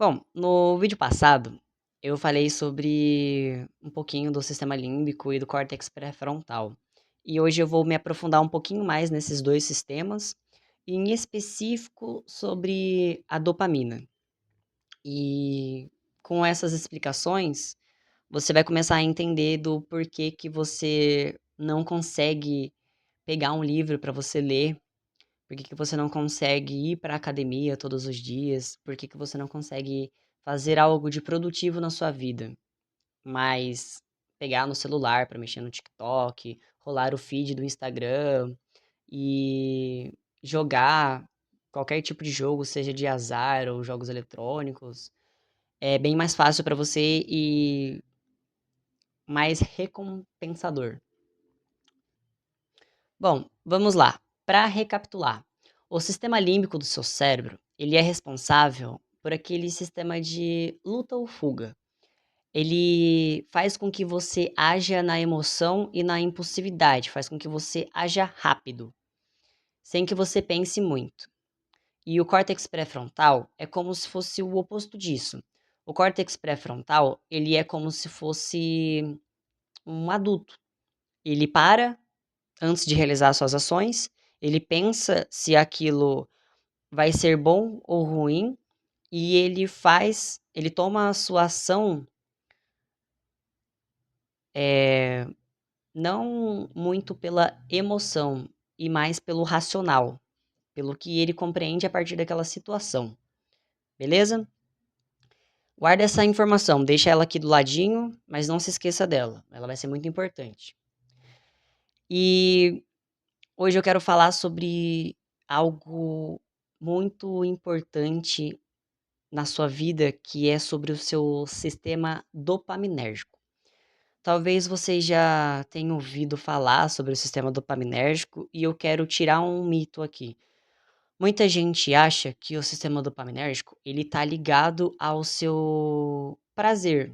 Bom, no vídeo passado, eu falei sobre um pouquinho do sistema límbico e do córtex pré-frontal. E hoje eu vou me aprofundar um pouquinho mais nesses dois sistemas, e em específico sobre a dopamina. E com essas explicações, você vai começar a entender do porquê que você não consegue pegar um livro para você ler. Por que que você não consegue ir para a academia todos os dias? Por que que você não consegue fazer algo de produtivo na sua vida? Mas pegar no celular para mexer no TikTok, rolar o feed do Instagram e jogar qualquer tipo de jogo, seja de azar ou jogos eletrônicos, é bem mais fácil para você e mais recompensador. Bom, vamos lá. Para recapitular, o sistema límbico do seu cérebro, ele é responsável por aquele sistema de luta ou fuga. Ele faz com que você haja na emoção e na impulsividade, faz com que você haja rápido, sem que você pense muito. E o córtex pré-frontal é como se fosse o oposto disso. O córtex pré-frontal, ele é como se fosse um adulto. Ele para antes de realizar suas ações, ele pensa se aquilo vai ser bom ou ruim e ele toma a sua ação, não muito pela emoção e mais pelo racional, pelo que ele compreende a partir daquela situação, beleza? Guarda essa informação, deixa ela aqui do ladinho, mas não se esqueça dela, ela vai ser muito importante. E hoje eu quero falar sobre algo muito importante na sua vida, que é sobre o seu sistema dopaminérgico. Talvez você já tenha ouvido falar sobre o sistema dopaminérgico e eu quero tirar um mito aqui. Muita gente acha que o sistema dopaminérgico ele está ligado ao seu prazer.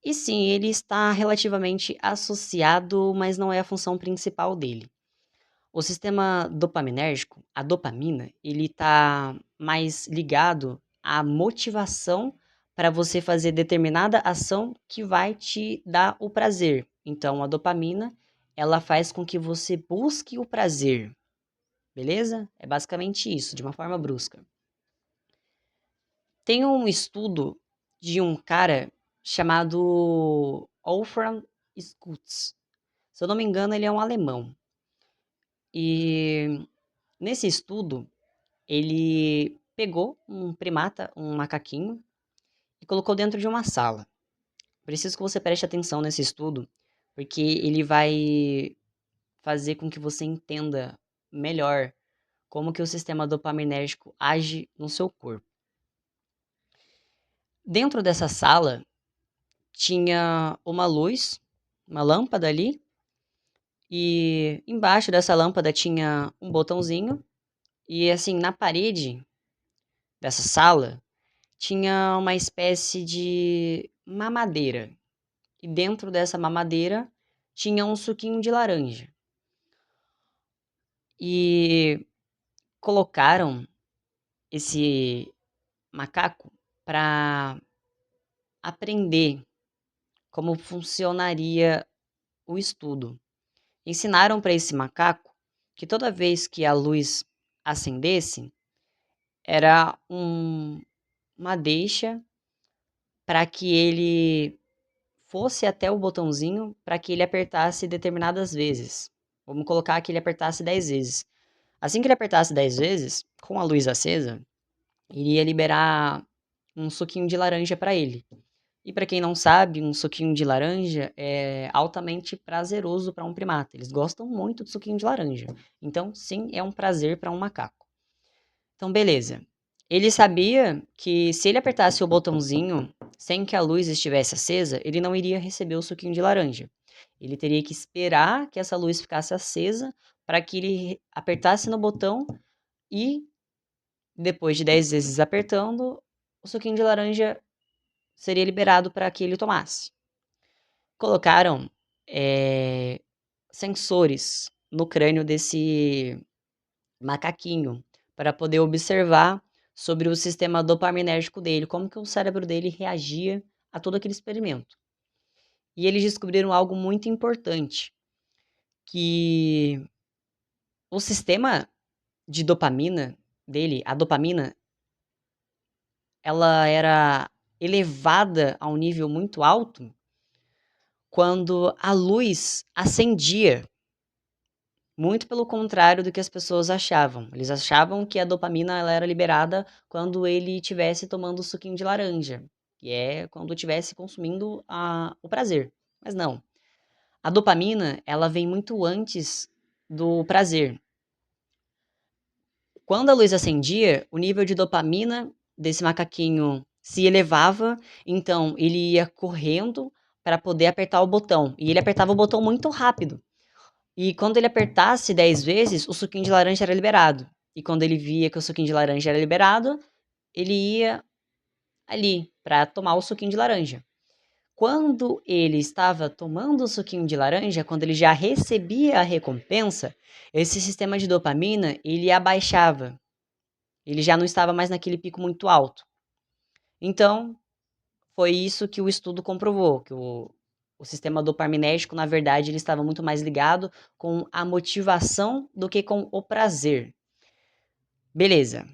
E sim, ele está relativamente associado, mas não é a função principal dele. O sistema dopaminérgico, a dopamina, ele está mais ligado à motivação para você fazer determinada ação que vai te dar o prazer. Então, a dopamina, ela faz com que você busque o prazer, beleza? É basicamente isso, de uma forma brusca. Tem um estudo de um cara chamado Wolfram Schultz. Se eu não me engano, ele é um alemão. E nesse estudo, ele pegou um primata, um macaquinho, e colocou dentro de uma sala. Preciso que você preste atenção nesse estudo, porque ele vai fazer com que você entenda melhor como que o sistema dopaminérgico age no seu corpo. Dentro dessa sala tinha uma luz, uma lâmpada ali, e embaixo dessa lâmpada tinha um botãozinho, e assim, na parede dessa sala tinha uma espécie de mamadeira. E dentro dessa mamadeira tinha um suquinho de laranja. E colocaram esse macaco para aprender como funcionaria o estudo. Ensinaram para esse macaco que toda vez que a luz acendesse, era uma deixa para que ele fosse até o botãozinho para que ele apertasse determinadas vezes. Vamos colocar que ele apertasse 10 vezes. Assim que ele apertasse 10 vezes, com a luz acesa, iria liberar um suquinho de laranja para ele. E para quem não sabe, um suquinho de laranja é altamente prazeroso para um primata. Eles gostam muito de suquinho de laranja. Então, sim, é um prazer para um macaco. Então, beleza. Ele sabia que se ele apertasse o botãozinho sem que a luz estivesse acesa, ele não iria receber o suquinho de laranja. Ele teria que esperar que essa luz ficasse acesa para que ele apertasse no botão e, depois de 10 vezes apertando, o suquinho de laranja seria liberado para que ele tomasse. Colocaram sensores no crânio desse macaquinho para poder observar sobre o sistema dopaminérgico dele, como que o cérebro dele reagia a todo aquele experimento. E eles descobriram algo muito importante, que o sistema de dopamina dele, a dopamina, ela era elevada a um nível muito alto quando a luz acendia. Muito pelo contrário do que as pessoas achavam. Eles achavam que a dopamina ela era liberada quando ele estivesse tomando suquinho de laranja, que é quando estivesse consumindo o prazer. Mas não. A dopamina, ela vem muito antes do prazer. Quando a luz acendia, o nível de dopamina desse macaquinho se elevava, então ele ia correndo para poder apertar o botão. E ele apertava o botão muito rápido. E quando ele apertasse 10 vezes, o suquinho de laranja era liberado. E quando ele via que o suquinho de laranja era liberado, ele ia ali para tomar o suquinho de laranja. Quando ele estava tomando o suquinho de laranja, quando ele já recebia a recompensa, esse sistema de dopamina, ele abaixava. Ele já não estava mais naquele pico muito alto. Então, foi isso que o estudo comprovou, que o sistema dopaminérgico, na verdade, ele estava muito mais ligado com a motivação do que com o prazer. Beleza.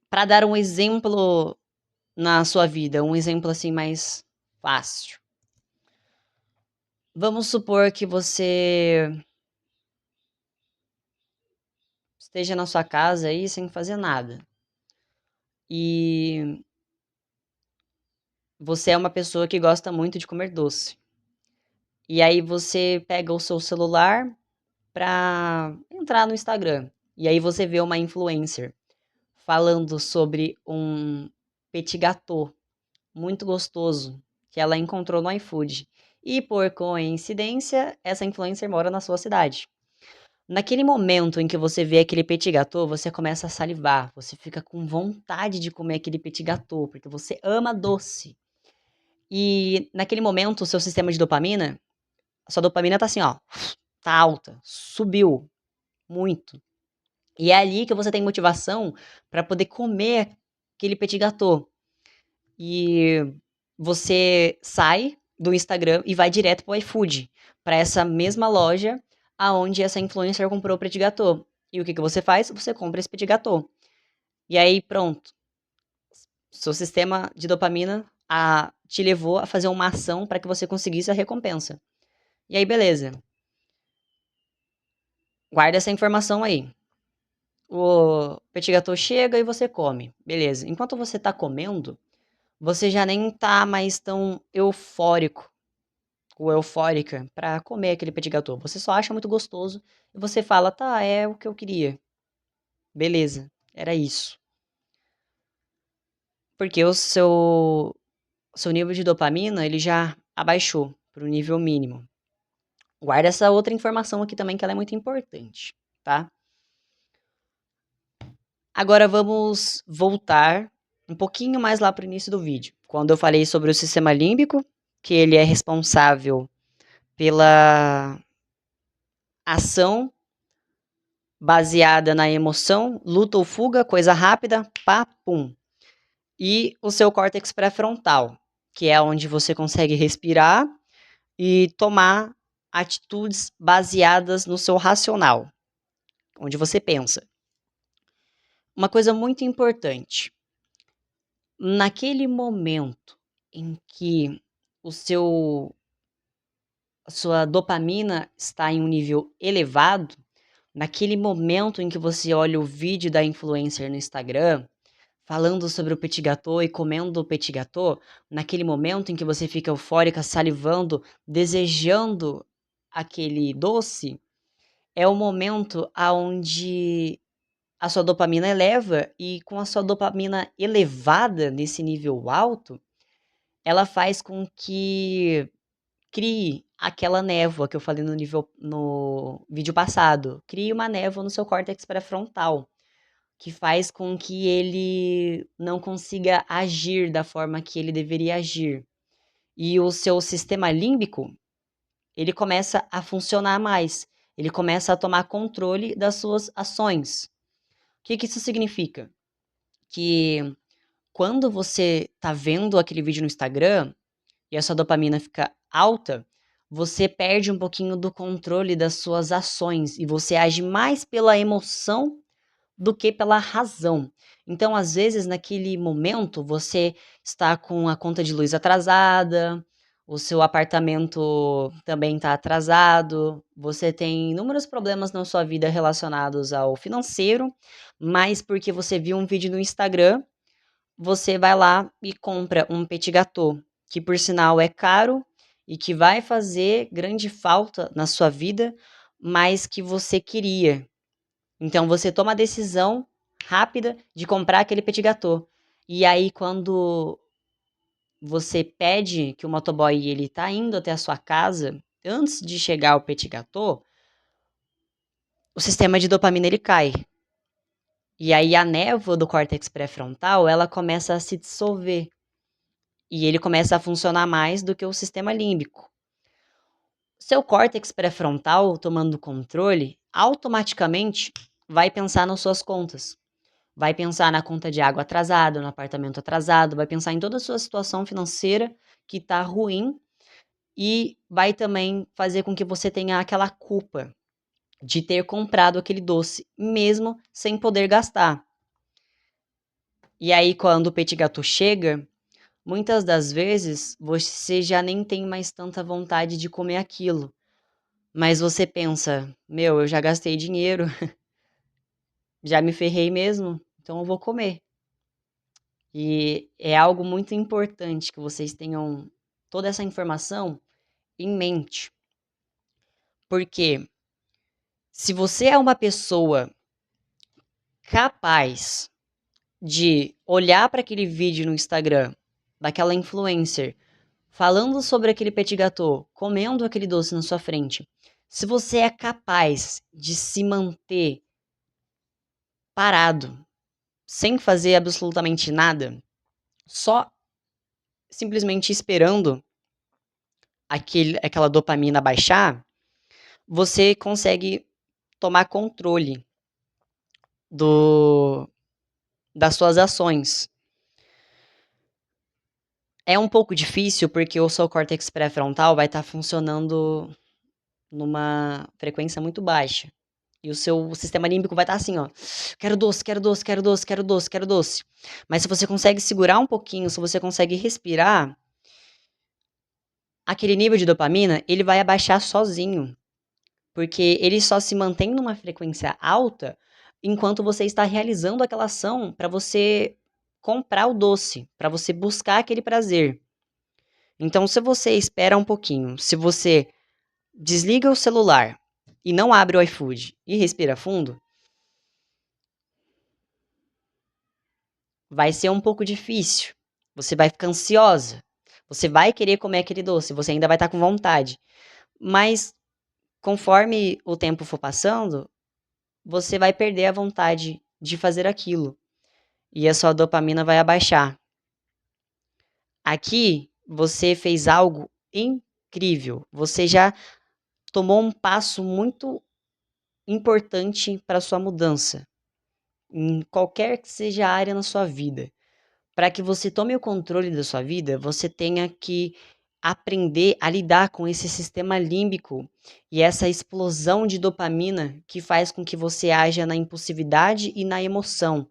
Para dar um exemplo na sua vida, um exemplo assim mais fácil. Vamos supor que você esteja na sua casa aí sem fazer nada. E você é uma pessoa que gosta muito de comer doce. E aí você pega o seu celular para entrar no Instagram. E aí você vê uma influencer falando sobre um petit gâteau muito gostoso que ela encontrou no iFood. E por coincidência, essa influencer mora na sua cidade. Naquele momento em que você vê aquele petit gâteau, você começa a salivar, você fica com vontade de comer aquele petit gâteau, porque você ama doce. E naquele momento, o seu sistema de dopamina, a sua dopamina tá assim, ó, tá alta, subiu muito. E é ali que você tem motivação para poder comer aquele petit gâteau. E você sai do Instagram e vai direto pro iFood, para essa mesma loja aonde essa influencer comprou o petit gâteau. E o que que você faz? Você compra esse petit gâteau. E aí pronto, seu sistema de dopamina te levou a fazer uma ação para que você conseguisse a recompensa. E aí beleza, guarda essa informação aí. O petit gâteau chega e você come. Beleza. Enquanto você tá comendo, você já nem tá mais tão eufórico ou eufórica pra comer aquele petit gâteau. Você só acha muito gostoso e você fala: "Tá, é o que eu queria. Beleza, era isso". Porque o seu nível de dopamina, ele já abaixou para o nível mínimo. Guarda essa outra informação aqui também que ela é muito importante, tá? Agora vamos voltar um pouquinho mais lá para o início do vídeo, quando eu falei sobre o sistema límbico, que ele é responsável pela ação baseada na emoção, luta ou fuga, coisa rápida, pá, pum. E o seu córtex pré-frontal, que é onde você consegue respirar e tomar atitudes baseadas no seu racional, onde você pensa. Uma coisa muito importante, naquele momento em que a sua dopamina está em um nível elevado, naquele momento em que você olha o vídeo da influencer no Instagram, falando sobre o petit gâteau e comendo o petit gâteau, naquele momento em que você fica eufórica, salivando, desejando aquele doce, é o momento aonde a sua dopamina eleva e com a sua dopamina elevada nesse nível alto, ela faz com que crie aquela névoa que eu falei no vídeo passado. Crie uma névoa no seu córtex pré-frontal, que faz com que ele não consiga agir da forma que ele deveria agir. E o seu sistema límbico, ele começa a funcionar mais. Ele começa a tomar controle das suas ações. O que que isso significa? que quando você tá vendo aquele vídeo no Instagram e a sua dopamina fica alta, você perde um pouquinho do controle das suas ações e você age mais pela emoção do que pela razão. Então, às vezes, naquele momento, você está com a conta de luz atrasada, o seu apartamento também está atrasado, você tem inúmeros problemas na sua vida relacionados ao financeiro, mas porque você viu um vídeo no Instagram, você vai lá e compra um petit gâteau, que por sinal é caro e que vai fazer grande falta na sua vida, mas que você queria. Então você toma a decisão rápida de comprar aquele petit gâteau. E aí quando você pede que o motoboy ele tá indo até a sua casa, antes de chegar o petit gâteau, o sistema de dopamina ele cai. E aí a névoa do córtex pré-frontal, ela começa a se dissolver. E ele começa a funcionar mais do que o sistema límbico. Seu córtex pré-frontal, tomando controle, automaticamente vai pensar nas suas contas. Vai pensar na conta de água atrasada, no apartamento atrasado, vai pensar em toda a sua situação financeira que tá ruim e vai também fazer com que você tenha aquela culpa de ter comprado aquele doce, mesmo sem poder gastar. E aí, quando o petit gâteau chega, muitas das vezes você já nem tem mais tanta vontade de comer aquilo. Mas você pensa, meu, eu já gastei dinheiro, já me ferrei mesmo, então eu vou comer. E é algo muito importante que vocês tenham toda essa informação em mente. Porque se você é uma pessoa capaz de olhar para aquele vídeo no Instagram daquela influencer falando sobre aquele petit gâteau, comendo aquele doce na sua frente, se você é capaz de se manter parado, sem fazer absolutamente nada, só simplesmente esperando aquela dopamina baixar, você consegue tomar controle do das suas ações. É um pouco difícil, porque o seu córtex pré-frontal vai estar funcionando numa frequência muito baixa. E o seu sistema límbico vai estar assim, ó: "Quero doce, quero doce, quero doce, quero doce, quero doce". Mas se você consegue segurar um pouquinho, se você consegue respirar, aquele nível de dopamina, ele vai abaixar sozinho. Porque ele só se mantém numa frequência alta enquanto você está realizando aquela ação para você comprar o doce, para você buscar aquele prazer. Então, se você espera um pouquinho, se você desliga o celular e não abre o iFood e respira fundo, vai ser um pouco difícil. Você vai ficar ansiosa. Você vai querer comer aquele doce, você ainda vai estar com vontade. Mas conforme o tempo for passando, você vai perder a vontade de fazer aquilo e a sua dopamina vai abaixar. Aqui você fez algo incrível. Você já tomou um passo muito importante para sua mudança, em qualquer que seja a área na sua vida. Para que você tome o controle da sua vida, você tenha que aprender a lidar com esse sistema límbico e essa explosão de dopamina que faz com que você haja na impulsividade e na emoção,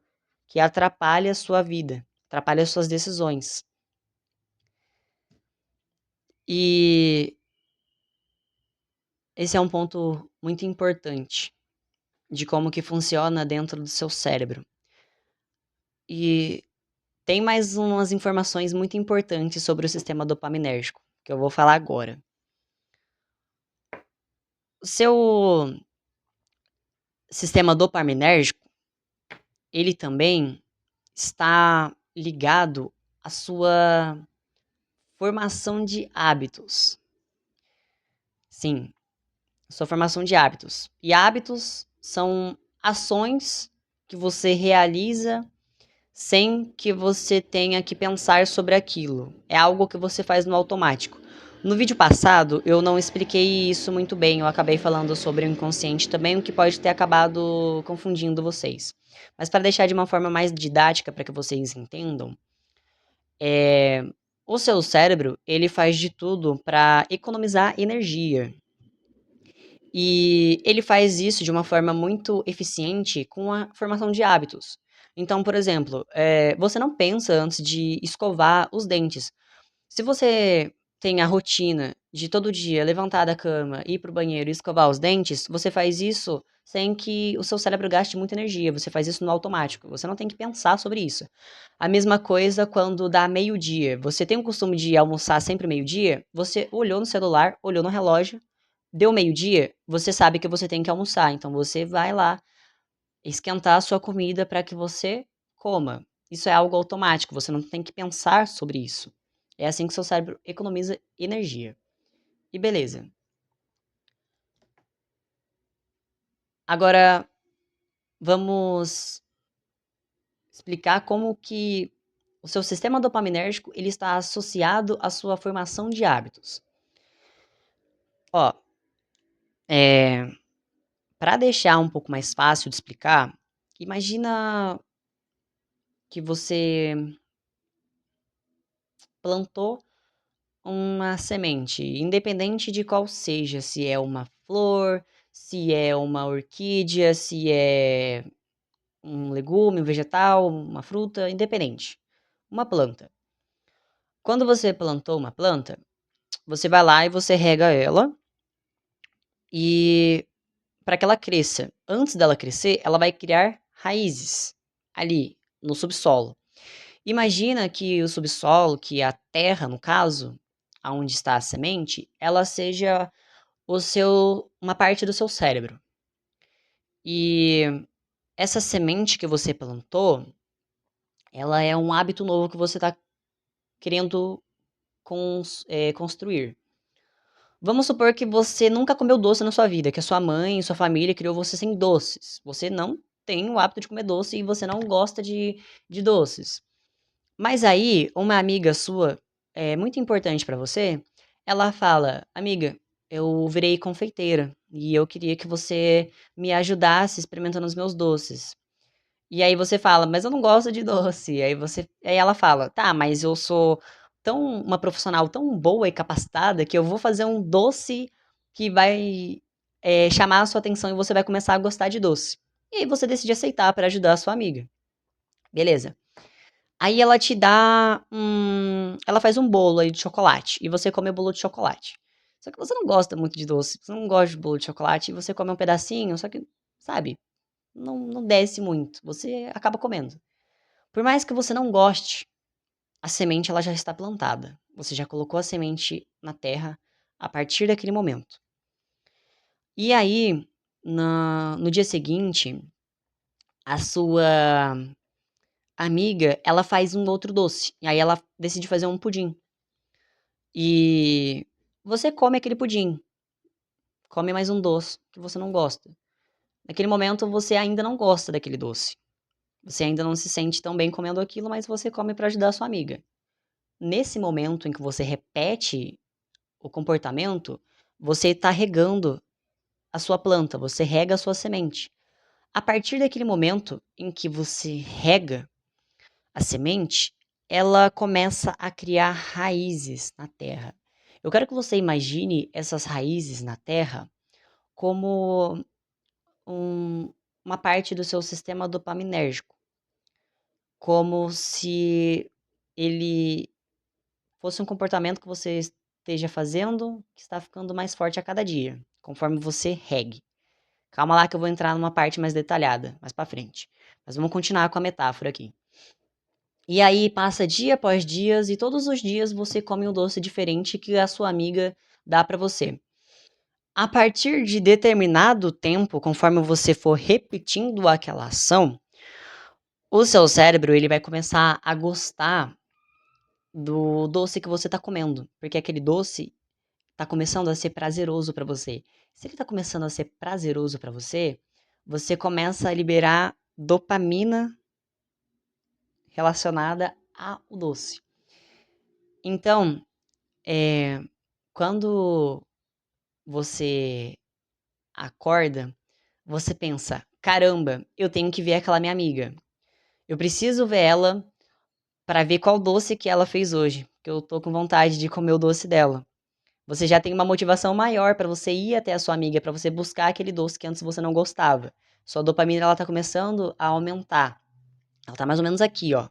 que atrapalha a sua vida, atrapalha as suas decisões. E esse é um ponto muito importante de como que funciona dentro do seu cérebro. E tem mais umas informações muito importantes sobre o sistema dopaminérgico, que eu vou falar agora. O seu sistema dopaminérgico, ele também está ligado à sua formação de hábitos. Sim, sua formação de hábitos. E hábitos são ações que você realiza sem que você tenha que pensar sobre aquilo. É algo que você faz no automático. No vídeo passado, eu não expliquei isso muito bem. Eu acabei falando sobre o inconsciente também, o que pode ter acabado confundindo vocês. Mas para deixar de uma forma mais didática para que vocês entendam, eh, o seu cérebro, ele faz de tudo para economizar energia. E ele faz isso de uma forma muito eficiente com a formação de hábitos. Então, por exemplo, você não pensa antes de escovar os dentes. Se você tem a rotina de todo dia levantar da cama, ir para o banheiro e escovar os dentes, você faz isso sem que o seu cérebro gaste muita energia. Você faz isso no automático. Você não tem que pensar sobre isso. A mesma coisa quando dá meio-dia. Você tem o costume de almoçar sempre meio-dia? Você olhou no celular, olhou no relógio, deu meio-dia, você sabe que você tem que almoçar. Então você vai lá esquentar a sua comida para que você coma. Isso é algo automático, você não tem que pensar sobre isso. É assim que seu cérebro economiza energia. E beleza. Agora vamos explicar como que o seu sistema dopaminérgico ele está associado à sua formação de hábitos. Ó, para deixar um pouco mais fácil de explicar, imagina que você plantou uma semente, independente de qual seja, se é uma flor, se é uma orquídea, se é um legume, um vegetal, uma fruta, independente. Uma planta. Quando você plantou uma planta, você vai lá e você rega ela e para que ela cresça. Antes dela crescer, ela vai criar raízes ali no subsolo. Imagina que o subsolo, que a terra, no caso, aonde está a semente, ela seja uma parte do seu cérebro. E essa semente que você plantou, ela é um hábito novo que você está querendo construir. Vamos supor que você nunca comeu doce na sua vida, que a sua mãe, sua família criou você sem doces. Você não tem o hábito de comer doce e você não gosta de doces. Mas aí, uma amiga sua, muito importante pra você, ela fala: "Amiga, eu virei confeiteira e eu queria que você me ajudasse experimentando os meus doces". E aí você fala: "Mas eu não gosto de doce". Aí ela fala: "Tá, mas eu sou uma profissional tão boa e capacitada que eu vou fazer um doce que vai, chamar a sua atenção e você vai começar a gostar de doce". E aí você decide aceitar pra ajudar a sua amiga. Beleza. Aí ela faz um bolo aí de chocolate, e você come o bolo de chocolate. Só que você não gosta muito de doce, você não gosta de bolo de chocolate, e você come um pedacinho, só que, sabe, não desce muito, você acaba comendo. Por mais que você não goste, a semente ela já está plantada. Você já colocou a semente na terra a partir daquele momento. E aí, no dia seguinte, a sua amiga, ela faz um outro doce, e aí ela decide fazer um pudim. E você come aquele pudim, come mais um doce que você não gosta. Naquele momento você ainda não gosta daquele doce. Você ainda não se sente tão bem comendo aquilo, mas você come para ajudar a sua amiga. Nesse momento em que você repete o comportamento, você está regando a sua planta, você rega a sua semente. A partir daquele momento em que você rega a semente, ela começa a criar raízes na terra. Eu quero que você imagine essas raízes na terra como uma parte do seu sistema dopaminérgico, como se ele fosse um comportamento que você esteja fazendo que está ficando mais forte a cada dia, conforme você regue. Calma lá que eu vou entrar numa parte mais detalhada, mais pra frente. Mas vamos continuar com a metáfora aqui. E aí passa dia após dias e todos os dias você come um doce diferente que a sua amiga dá pra você. A partir de determinado tempo, conforme você for repetindo aquela ação, o seu cérebro ele vai começar a gostar do doce que você está comendo, porque aquele doce está começando a ser prazeroso para você. Se ele está começando a ser prazeroso para você, você começa a liberar dopamina relacionada ao doce. Então, quando você acorda, você pensa: caramba, eu tenho que ver aquela minha amiga. Eu preciso ver ela para ver qual doce que ela fez hoje, que eu tô com vontade de comer o doce dela. Você já tem uma motivação maior para você ir até a sua amiga, para você buscar aquele doce que antes você não gostava. Sua dopamina ela tá começando a aumentar. Ela tá mais ou menos aqui, ó.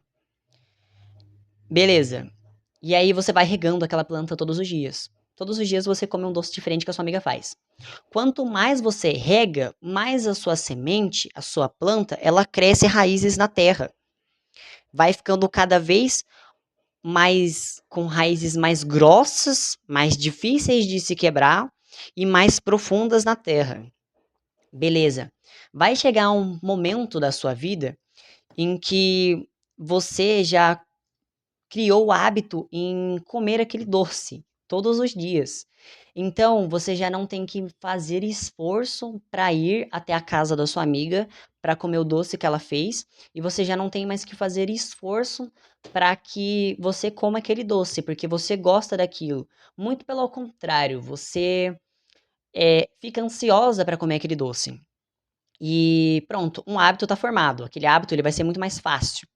Beleza. E aí você vai regando aquela planta todos os dias. Todos os dias você come um doce diferente que a sua amiga faz. Quanto mais você rega, mais a sua semente, a sua planta, ela cresce raízes na terra. Vai ficando cada vez mais com raízes mais grossas, mais difíceis de se quebrar e mais profundas na terra. Beleza. Vai chegar um momento da sua vida em que você já criou o hábito em comer aquele doce todos os dias. Então, você já não tem que fazer esforço para ir até a casa da sua amiga para comer o doce que ela fez, e você já não tem mais que fazer esforço para que você coma aquele doce, porque você gosta daquilo. Muito pelo contrário, você fica ansiosa para comer aquele doce. E pronto, um hábito está formado. Aquele hábito ele vai ser muito mais fácil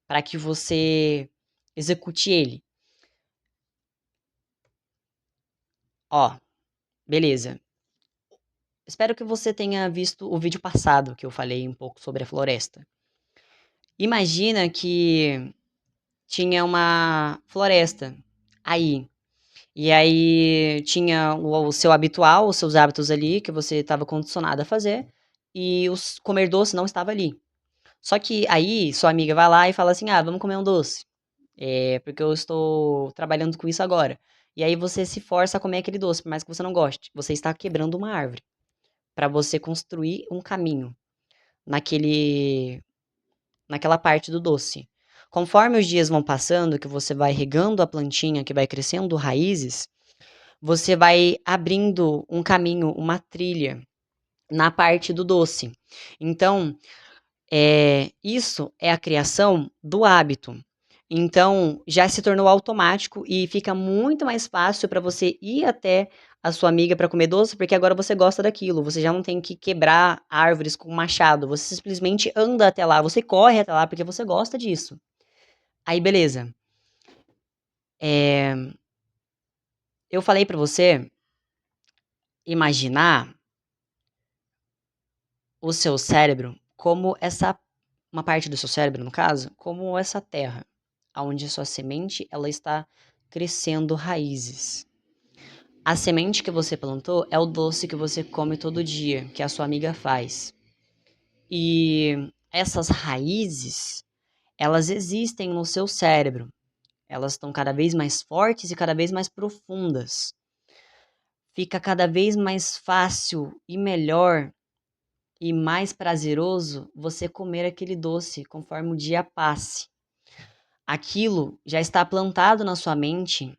para que você execute ele. Ó, beleza. Espero que você tenha visto o vídeo passado que eu falei um pouco sobre a floresta. Imagina que tinha uma floresta aí. E aí tinha o seu habitual, os seus hábitos ali que você estava condicionado a fazer. E os comer doce não estava ali. Só que aí sua amiga vai lá e fala assim: ah, vamos comer um doce. Porque eu estou trabalhando com isso agora. E aí você se força a comer aquele doce, por mais que você não goste. Você está quebrando uma árvore para você construir um caminho naquele naquela parte do doce. Conforme os dias vão passando, que você vai regando a plantinha, que vai crescendo raízes, você vai abrindo um caminho, uma trilha na parte do doce. Então, isso é a criação do hábito. Então, já se tornou automático e fica muito mais fácil para você ir até a sua amiga para comer doce, porque agora você gosta daquilo. Você já não tem que quebrar árvores com um machado. Você simplesmente anda até lá, você corre até lá porque você gosta disso. Aí, beleza. Eu falei para você imaginar o seu cérebro como uma parte do seu cérebro, no caso, como essa terra, onde a sua semente ela está crescendo raízes. A semente que você plantou é o doce que você come todo dia, que a sua amiga faz. E essas raízes, elas existem no seu cérebro. Elas estão cada vez mais fortes e cada vez mais profundas. Fica cada vez mais fácil e melhor e mais prazeroso você comer aquele doce conforme o dia passe. Aquilo já está plantado na sua mente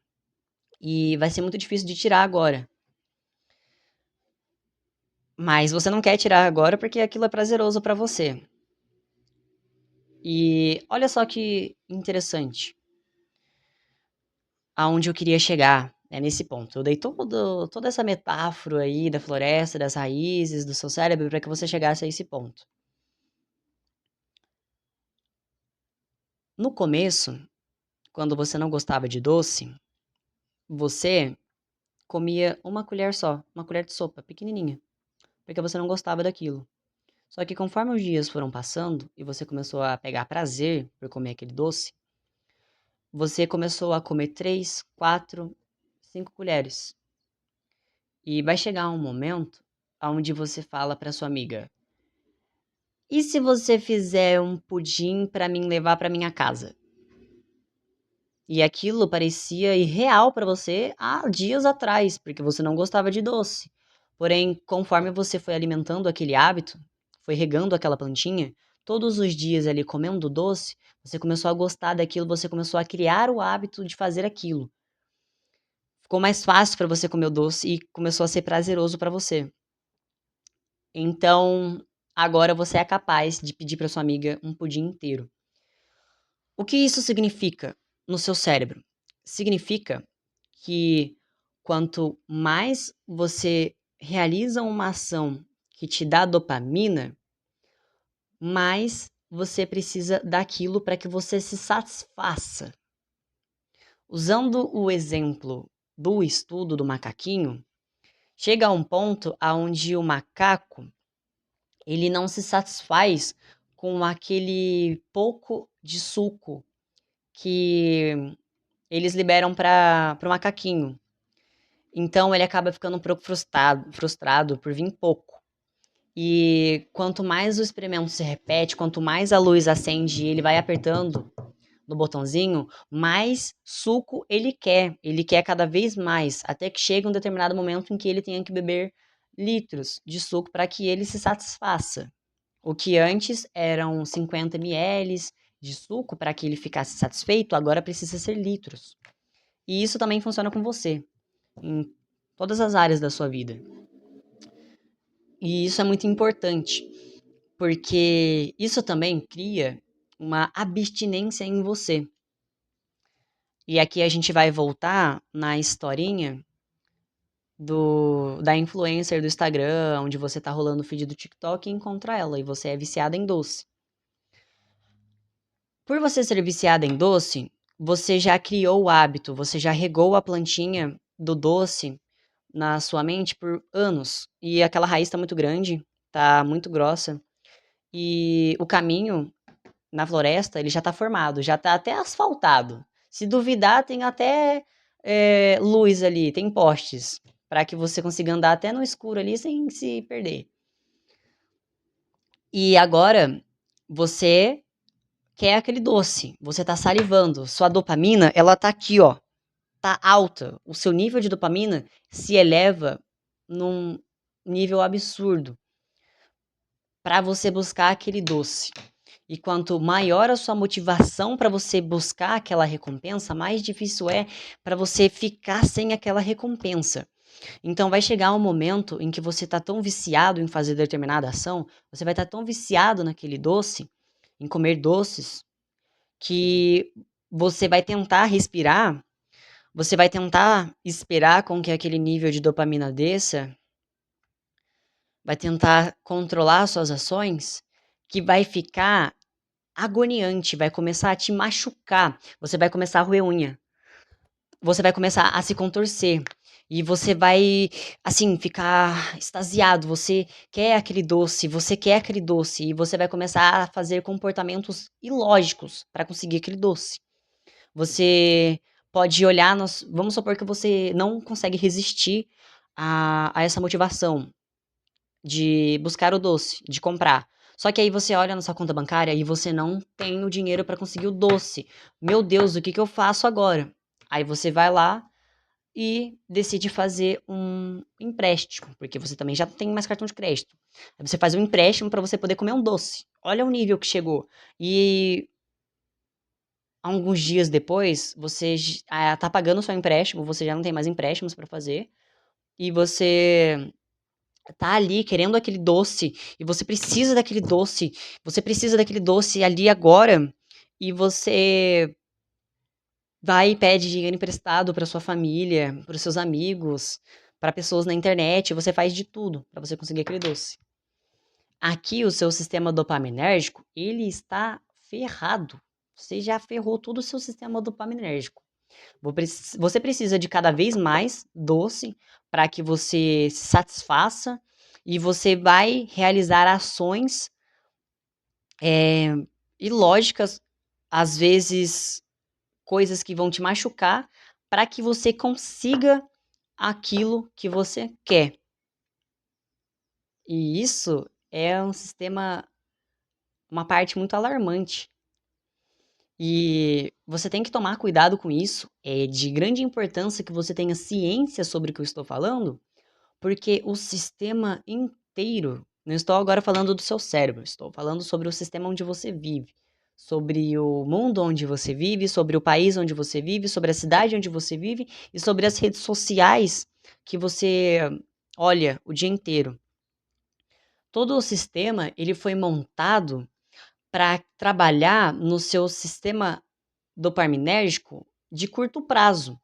e vai ser muito difícil de tirar agora. Mas você não quer tirar agora porque aquilo é prazeroso para você. E olha só que interessante, aonde eu queria chegar, é nesse ponto. Eu dei toda essa metáfora aí da floresta, das raízes, do seu cérebro, para que você chegasse a esse ponto. No começo, quando você não gostava de doce, você comia uma colher só, uma colher de sopa, pequenininha, porque você não gostava daquilo. Só que conforme os dias foram passando e você começou a pegar prazer por comer aquele doce, você começou a comer 3, 4, 5 colheres. E vai chegar um momento onde você fala para sua amiga: "E se você fizer um pudim para mim levar para minha casa?" E aquilo parecia irreal para você há dias atrás, porque você não gostava de doce. Porém, conforme você foi alimentando aquele hábito, foi regando aquela plantinha, todos os dias ali comendo doce, você começou a gostar daquilo, você começou a criar o hábito de fazer aquilo. Ficou mais fácil para você comer o doce e começou a ser prazeroso para você. Então, agora você é capaz de pedir para sua amiga um pudim inteiro. O que isso significa no seu cérebro? Significa que quanto mais você realiza uma ação que te dá dopamina, mais você precisa daquilo para que você se satisfaça. Usando o exemplo do estudo do macaquinho, chega a um ponto aonde o macaco, ele não se satisfaz com aquele pouco de suco que eles liberam para o macaquinho. Então ele acaba ficando um pouco frustrado por vir pouco. E quanto mais o experimento se repete, quanto mais a luz acende e ele vai apertando no botãozinho, mais suco ele quer. Ele quer cada vez mais, até que chega um determinado momento em que ele tenha que beber litros de suco para que ele se satisfaça. O que antes eram 50 ml de suco para que ele ficasse satisfeito, agora precisa ser litros. E isso também funciona com você, em todas as áreas da sua vida. E isso é muito importante, porque isso também cria uma abstinência em você. E aqui a gente vai voltar na historinha da influencer do Instagram, onde você tá rolando o feed do TikTok e encontra ela, e você é viciada em doce. Por você ser viciada em doce, você já criou o hábito, você já regou a plantinha do doce na sua mente por anos. E aquela raiz tá muito grande, tá muito grossa. E o caminho na floresta, ele já tá formado, já tá até asfaltado. Se duvidar, tem até luz ali, tem postes, para que você consiga andar até no escuro ali sem se perder. E agora, você quer aquele doce, você tá salivando, sua dopamina, ela tá aqui, ó, tá alta. O seu nível de dopamina se eleva num nível absurdo para você buscar aquele doce. E quanto maior a sua motivação para você buscar aquela recompensa, mais difícil é para você ficar sem aquela recompensa. Então vai chegar um momento em que você está tão viciado em fazer determinada ação, você vai estar tão viciado naquele doce, em comer doces, que você vai tentar respirar, você vai tentar esperar com que aquele nível de dopamina desça, vai tentar controlar suas ações, que vai ficar agoniante, vai começar a te machucar, você vai começar a roer unha, você vai começar a se contorcer, e você vai, assim, ficar extasiado, você quer aquele doce, e você vai começar a fazer comportamentos ilógicos para conseguir aquele doce. Você pode olhar, vamos supor que você não consegue resistir a essa motivação de buscar o doce, de comprar. Só que aí você olha na sua conta bancária e você não tem o dinheiro para conseguir o doce. Meu Deus, o que eu faço agora? Aí você vai lá e decide fazer um empréstimo, porque você também já tem mais cartão de crédito. Aí você faz um empréstimo para você poder comer um doce. Olha o nível que chegou. E alguns dias depois, você tá pagando o seu empréstimo, você já não tem mais empréstimos para fazer. E você tá ali querendo aquele doce, e você precisa daquele doce ali agora, e você vai e pede dinheiro emprestado para sua família, para os seus amigos, para pessoas na internet, você faz de tudo para você conseguir aquele doce. Aqui o seu sistema dopaminérgico, ele está ferrado. Você já ferrou todo o seu sistema dopaminérgico. Você precisa de cada vez mais doce para que você se satisfaça e você vai realizar ações ilógicas, às vezes coisas que vão te machucar, para que você consiga aquilo que você quer. E isso é um sistema, uma parte muito alarmante. E você tem que tomar cuidado com isso. É de grande importância que você tenha ciência sobre o que eu estou falando, porque o sistema inteiro, não estou agora falando do seu cérebro, estou falando sobre o sistema onde você vive, sobre o mundo onde você vive, sobre o país onde você vive, sobre a cidade onde você vive e sobre as redes sociais que você olha o dia inteiro. Todo o sistema, ele foi montado para trabalhar no seu sistema dopaminérgico de curto prazo,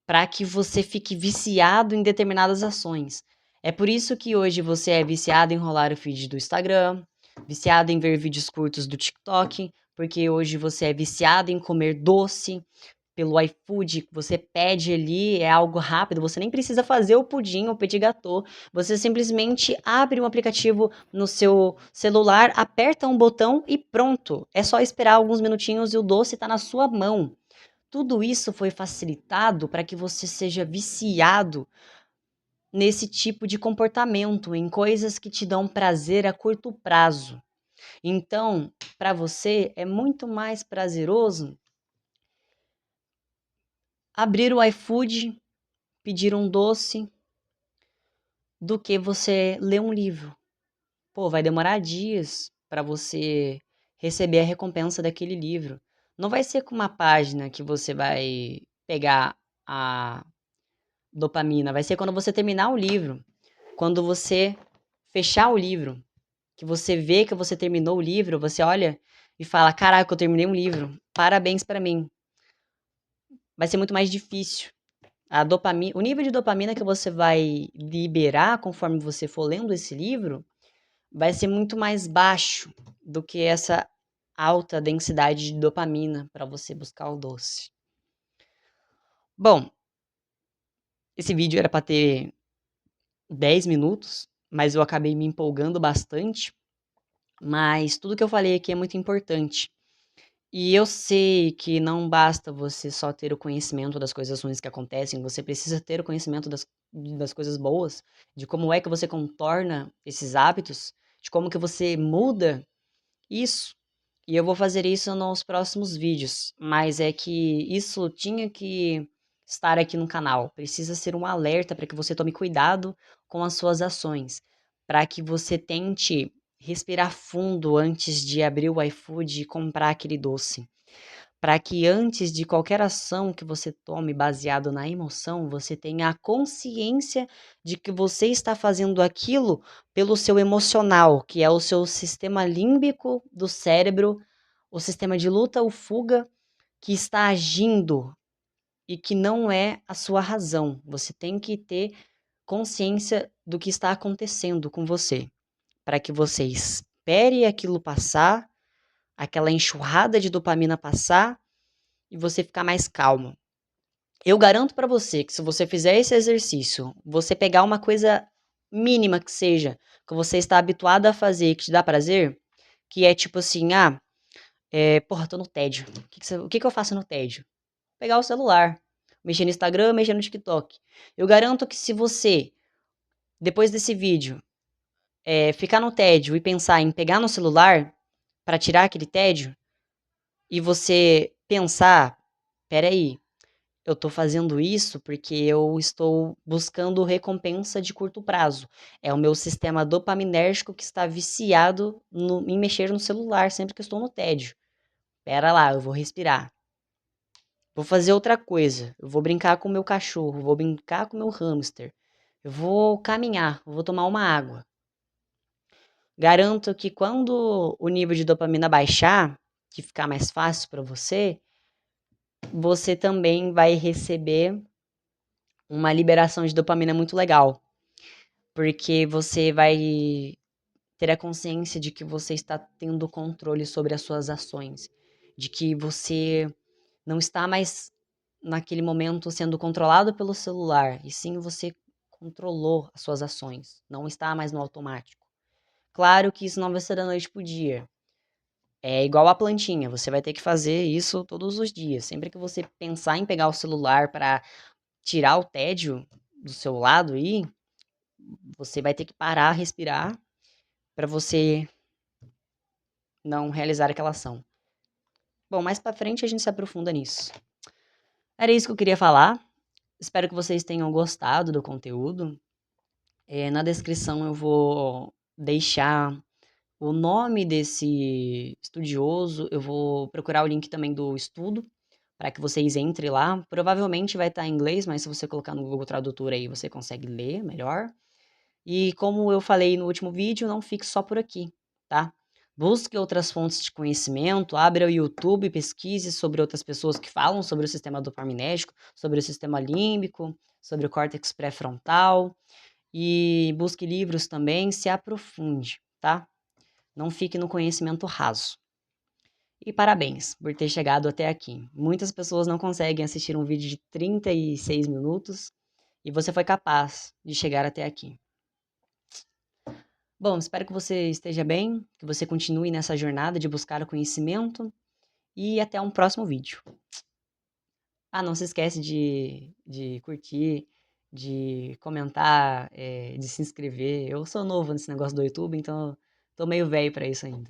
para que você fique viciado em determinadas ações. É por isso que hoje você é viciado em rolar o feed do Instagram, viciado em ver vídeos curtos do TikTok, porque hoje você é viciado em comer doce pelo iFood, você pede ali, é algo rápido, você nem precisa fazer o pudim ou petit gâteau, você simplesmente abre um aplicativo no seu celular, aperta um botão e pronto. É só esperar alguns minutinhos e o doce está na sua mão. Tudo isso foi facilitado para que você seja viciado nesse tipo de comportamento, em coisas que te dão prazer a curto prazo. Então, para você é muito mais prazeroso abrir o iFood, pedir um doce, do que você ler um livro. Pô, vai demorar dias para você receber a recompensa daquele livro. Não vai ser com uma página que você vai pegar a dopamina, vai ser quando você terminar o livro. Quando você fechar o livro, que você vê que você terminou o livro, você olha e fala: "Caraca, eu terminei um livro. Parabéns pra mim". Vai ser muito mais difícil. O nível de dopamina que você vai liberar conforme você for lendo esse livro vai ser muito mais baixo do que essa alta densidade de dopamina para você buscar o doce. Bom, esse vídeo era para ter 10 minutos, mas eu acabei me empolgando bastante. Mas tudo que eu falei aqui é muito importante. E eu sei que não basta você só ter o conhecimento das coisas ruins que acontecem, você precisa ter o conhecimento das coisas boas, de como é que você contorna esses hábitos, de como que você muda isso. E eu vou fazer isso nos próximos vídeos, mas é que isso tinha que estar aqui no canal. Precisa ser um alerta para que você tome cuidado com as suas ações, para que você tente respirar fundo antes de abrir o iFood e comprar aquele doce, para que antes de qualquer ação que você tome baseado na emoção, você tenha a consciência de que você está fazendo aquilo pelo seu emocional, que é o seu sistema límbico do cérebro, o sistema de luta ou fuga que está agindo e que não é a sua razão. Você tem que ter consciência do que está acontecendo com você, para que você espere aquilo passar, aquela enxurrada de dopamina passar e você ficar mais calmo. Eu garanto pra você que se você fizer esse exercício, você pegar uma coisa mínima que seja, que você está habituado a fazer e que te dá prazer, que é tipo assim, porra, tô no tédio. O que que eu faço no tédio? Pegar o celular, mexer no Instagram, mexer no TikTok. Eu garanto que se você, depois desse vídeo, ficar no tédio e pensar em pegar no celular pra tirar aquele tédio, e você pensar, peraí, eu tô fazendo isso porque eu estou buscando recompensa de curto prazo. É o meu sistema dopaminérgico que está viciado em mexer no celular sempre que eu estou no tédio. Pera lá, eu vou respirar. Vou fazer outra coisa. Eu vou brincar com o meu cachorro, vou brincar com o meu hamster. Eu vou caminhar, eu vou tomar uma água. Garanto que quando o nível de dopamina baixar, que ficar mais fácil para você, você também vai receber uma liberação de dopamina muito legal, porque você vai ter a consciência de que você está tendo controle sobre as suas ações, de que você não está mais naquele momento sendo controlado pelo celular, e sim você controlou as suas ações, não está mais no automático. Claro que isso não vai ser da noite pro dia. É igual a plantinha, você vai ter que fazer isso todos os dias. Sempre que você pensar em pegar o celular para tirar o tédio do seu lado aí, você vai ter que parar, respirar, para você não realizar aquela ação. Bom, mais pra frente a gente se aprofunda nisso. Era isso que eu queria falar. Espero que vocês tenham gostado do conteúdo. Na descrição eu vou deixar o nome desse estudioso. Eu vou procurar o link também do estudo para que vocês entrem lá. Provavelmente vai estar em inglês, mas se você colocar no Google Tradutor aí, você consegue ler melhor. E como eu falei no último vídeo, não fique só por aqui, tá? Busque outras fontes de conhecimento, abra o YouTube e pesquise sobre outras pessoas que falam sobre o sistema dopaminérgico, sobre o sistema límbico, sobre o córtex pré-frontal e busque livros também, se aprofunde, tá? Não fique no conhecimento raso. E parabéns por ter chegado até aqui. Muitas pessoas não conseguem assistir um vídeo de 36 minutos e você foi capaz de chegar até aqui. Bom, espero que você esteja bem, que você continue nessa jornada de buscar o conhecimento e até um próximo vídeo. Ah, não se esquece de curtir, de comentar, de se inscrever. Eu sou novo nesse negócio do YouTube, então tô meio velho pra isso ainda.